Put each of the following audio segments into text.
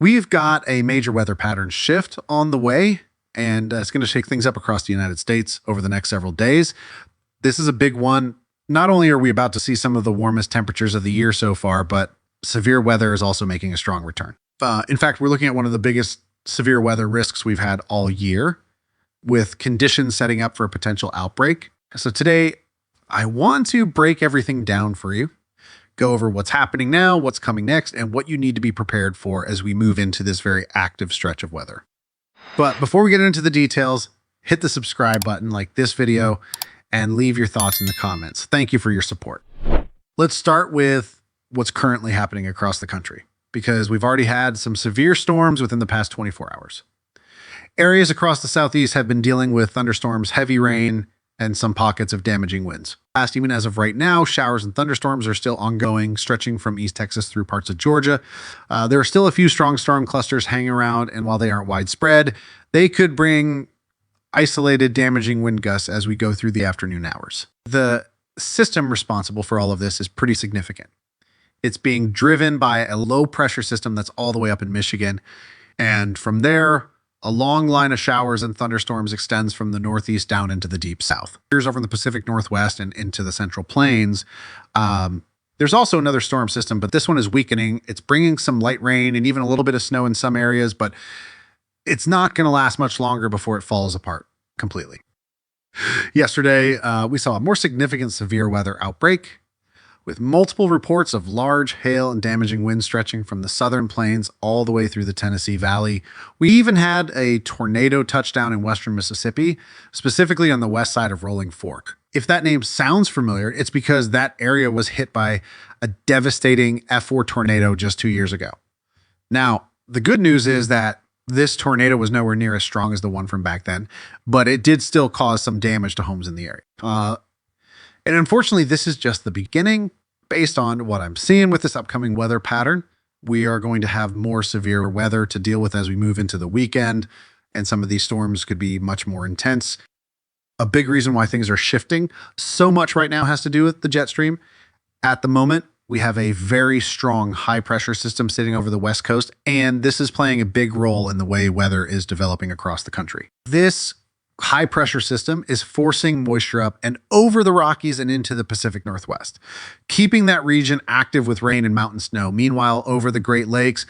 We've got a major weather pattern shift on the way, and it's going to shake things up across the United States over the next several days. This is a big one. Not only are we about to see some of the warmest temperatures of the year so far, but severe weather is also making a strong return. In fact, we're looking at one of the biggest severe weather risks we've had all year, with conditions setting up for a potential outbreak. So today, I want to break everything down for you, go over what's happening now, what's coming next, and what you need to be prepared for as we move into this very active stretch of weather. But before we get into the details, hit the subscribe button, like this video, and leave your thoughts in the comments. Thank you for your support. Let's start with what's currently happening across the country, because we've already had some severe storms within the past 24 hours. Areas across the southeast have been dealing with thunderstorms, heavy rain, and some pockets of damaging winds. Even as of right now, showers and thunderstorms are still ongoing, stretching from East Texas through parts of Georgia. There are still a few strong storm clusters hanging around, and while they aren't widespread, they could bring isolated damaging wind gusts as we go through the afternoon hours. The system responsible for all of this is pretty significant. It's being driven by a low pressure system that's all the way up in Michigan, and from there, a long line of showers and thunderstorms extends from the northeast down into the deep south. Here's over in the Pacific Northwest and into the Central Plains. There's also another storm system, but this one is weakening. It's bringing some light rain and even a little bit of snow in some areas, but it's not going to last much longer before it falls apart completely. Yesterday, we saw a more significant severe weather outbreak, with multiple reports of large hail and damaging winds stretching from the southern plains all the way through the Tennessee Valley. We even had a tornado touchdown in western Mississippi, specifically on the west side of Rolling Fork. If that name sounds familiar, it's because that area was hit by a devastating F4 tornado just 2 years ago. Now, the good news is that this tornado was nowhere near as strong as the one from back then, but it did still cause some damage to homes in the area. And unfortunately, this is just the beginning. Based on what I'm seeing with this upcoming weather pattern, we are going to have more severe weather to deal with as we move into the weekend, and some of these storms could be much more intense. A big reason why things are shifting so much right now has to do with the jet stream. At the moment, we have a very strong high pressure system sitting over the West Coast, and this is playing a big role in the way weather is developing across the country. This high pressure system is forcing moisture up and over the Rockies and into the Pacific Northwest, keeping that region active with rain and mountain snow. Meanwhile, over the Great Lakes,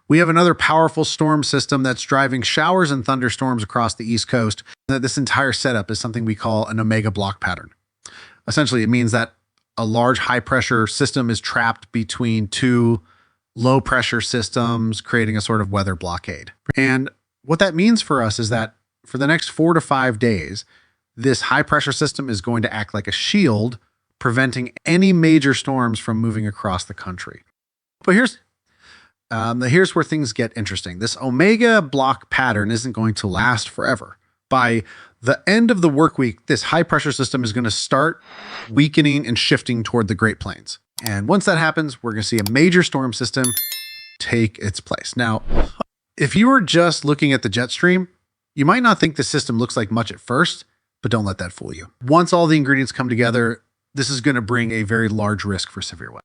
we have another powerful storm system that's driving showers and thunderstorms across the East Coast. This entire setup is something we call an omega block pattern. Essentially, it means that a large high pressure system is trapped between two low pressure systems, creating a sort of weather blockade. And what that means for us is that for the next 4 to 5 days, this high pressure system is going to act like a shield, preventing any major storms from moving across the country. But here's where things get interesting. This omega block pattern isn't going to last forever. By the end of the work week, this high pressure system is going to start weakening and shifting toward the Great Plains. And once that happens, we're going to see a major storm system take its place. Now, if you were just looking at the jet stream, you might not think the system looks like much at first, but don't let that fool you. Once all the ingredients come together, this is going to bring a very large risk for severe weather.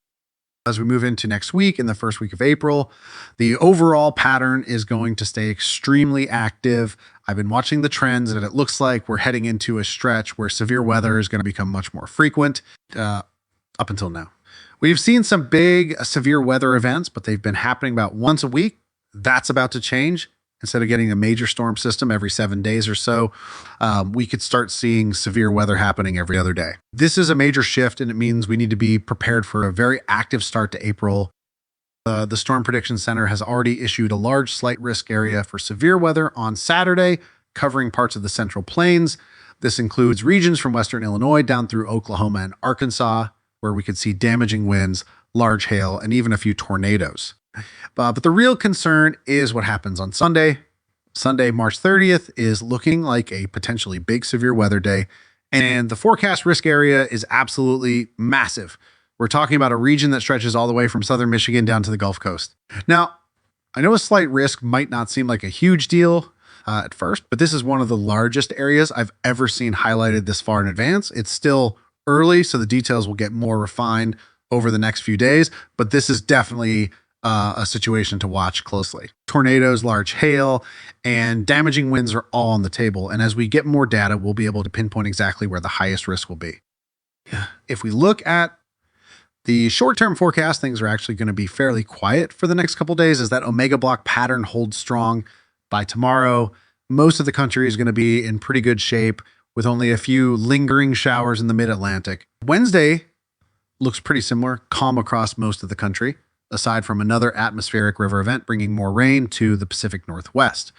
As we move into next week, in the first week of April, the overall pattern is going to stay extremely active. I've been watching the trends, and it looks like we're heading into a stretch where severe weather is going to become much more frequent up until now. We've seen some big severe weather events, but they've been happening about once a week. That's about to change. Instead of getting a major storm system every 7 days or so, we could start seeing severe weather happening every other day. This is a major shift, and it means we need to be prepared for a very active start to April. The Storm Prediction Center has already issued a large slight risk area for severe weather on Saturday, covering parts of the Central Plains. This includes regions from western Illinois down through Oklahoma and Arkansas, where we could see damaging winds, large hail, and even a few tornadoes. But the real concern is what happens on Sunday. Sunday, March 30th is looking like a potentially big severe weather day, and the forecast risk area is absolutely massive. We're talking about a region that stretches all the way from southern Michigan down to the Gulf Coast. Now, I know a slight risk might not seem like a huge deal at first, but this is one of the largest areas I've ever seen highlighted this far in advance. It's still early, so the details will get more refined over the next few days, but this is definitely a situation to watch closely. Tornadoes, large hail, and damaging winds are all on the table. And as we get more data, we'll be able to pinpoint exactly where the highest risk will be. If we look at the short-term forecast, things are actually going to be fairly quiet for the next couple days as that Omega block pattern holds strong. By tomorrow, most of the country is going to be in pretty good shape with only a few lingering showers in the mid-Atlantic. Wednesday looks pretty similar, calm across most of the country, aside from another atmospheric river event bringing more rain to the Pacific Northwest.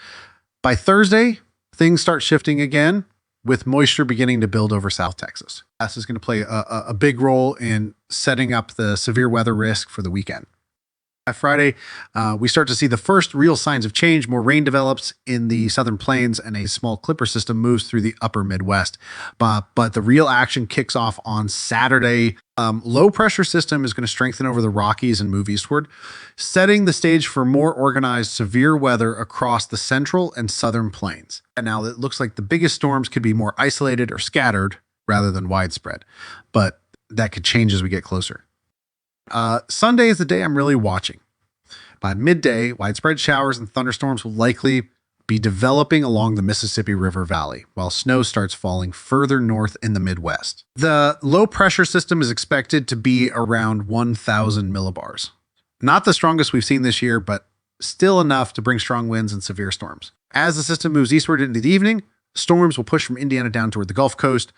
By Thursday, things start shifting again, with moisture beginning to build over South Texas. This is going to play a big role in setting up the severe weather risk for the weekend. By Friday, we start to see the first real signs of change. More rain develops in the southern plains and a small clipper system moves through the upper Midwest. But the real action kicks off on Saturday. Low pressure system is going to strengthen over the Rockies and move eastward, setting the stage for more organized severe weather across the central and southern plains. And now it looks like the biggest storms could be more isolated or scattered rather than widespread, but that could change as we get closer. Sunday is the day I'm really watching. By midday, widespread showers and thunderstorms will likely be developing along the Mississippi River Valley, while snow starts falling further north in the Midwest. The low pressure system is expected to be around 1,000 millibars. Not the strongest we've seen this year, but still enough to bring strong winds and severe storms. As the system moves eastward into the evening, storms will push from Indiana down toward the Gulf Coast,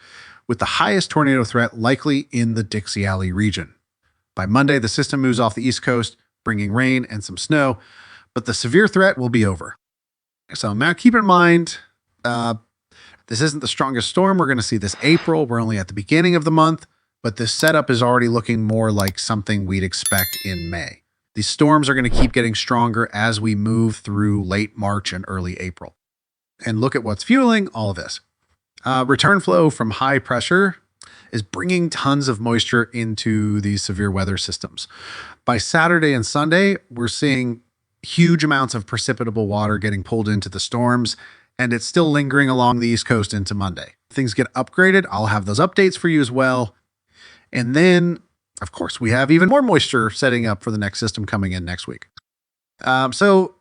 with the highest tornado threat likely in the Dixie Alley region. By Monday, the system moves off the East Coast, bringing rain and some snow, but the severe threat will be over. So now keep in mind, this isn't the strongest storm we're going to see this April. We're only at the beginning of the month, but this setup is already looking more like something we'd expect in May. These storms are going to keep getting stronger as we move through late March and early April. And look at what's fueling all of this. Return flow from high pressure is bringing tons of moisture into these severe weather systems. By Saturday and Sunday, we're seeing huge amounts of precipitable water getting pulled into the storms, and it's still lingering along the East Coast into Monday. Things get upgraded. I'll have those updates for you as well. And then, of course, we have even more moisture setting up for the next system coming in next week. So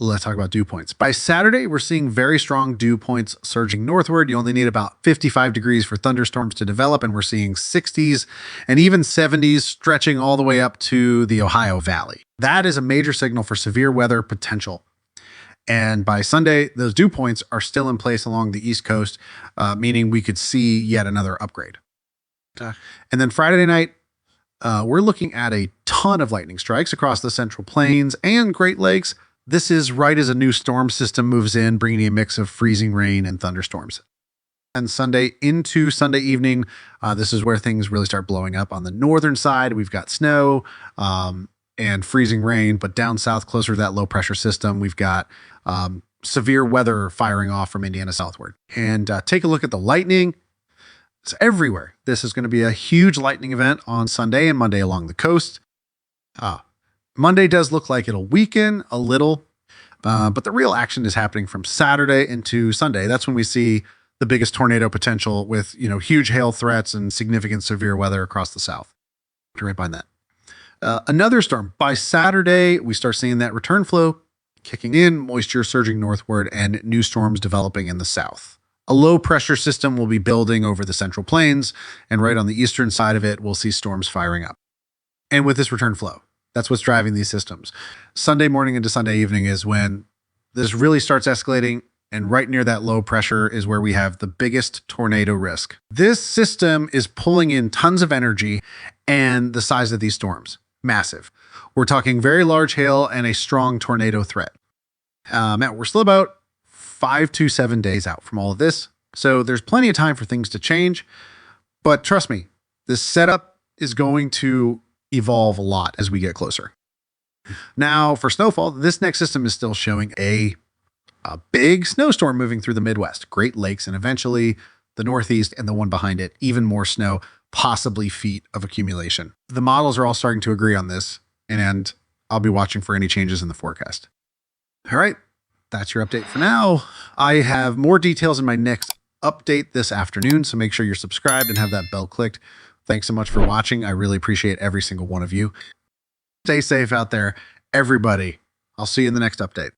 let's talk about dew points. By Saturday, we're seeing very strong dew points surging northward. You only need about 55 degrees for thunderstorms to develop, and we're seeing 60s and even 70s stretching all the way up to the Ohio Valley. That is a major signal for severe weather potential. And by Sunday, those dew points are still in place along the East Coast, meaning we could see yet another upgrade. And then Friday night, we're looking at a ton of lightning strikes across the Central Plains and Great Lakes. This is right as a new storm system moves in, bringing a mix of freezing rain and thunderstorms. And Sunday into Sunday evening, this is where things really start blowing up. On the northern side, we've got snow and freezing rain, but down south, closer to that low pressure system, we've got severe weather firing off from Indiana southward. And take a look at the lightning. It's everywhere. This is going to be a huge lightning event on Sunday and Monday along the coast. Monday does look like it'll weaken a little, but the real action is happening from Saturday into Sunday. That's when we see the biggest tornado potential with, huge hail threats and significant severe weather across the south. Right behind that. Another storm. By Saturday, we start seeing that return flow kicking in, moisture surging northward, and new storms developing in the south. A low pressure system will be building over the Central Plains, and right on the eastern side of it, we'll see storms firing up. And with this return flow, that's what's driving these systems. Sunday morning into Sunday evening is when this really starts escalating, and right near that low pressure is where we have the biggest tornado risk. This system is pulling in tons of energy, and the size of these storms, massive. We're talking very large hail and a strong tornado threat. Matt, we're still about 5 to 7 days out from all of this, so there's plenty of time for things to change. But trust me, this setup is going to evolve a lot as we get closer. Now, for snowfall, this next system is still showing a big snowstorm moving through the Midwest, Great Lakes, and eventually the Northeast, and the one behind it, even more snow, possibly feet of accumulation. The models are all starting to agree on this, and I'll be watching for any changes in the forecast. All right, that's your update for now. I have more details in my next update this afternoon, so make sure you're subscribed and have that bell clicked. Thanks so much for watching. I really appreciate every single one of you. Stay safe out there, everybody. I'll see you in the next update.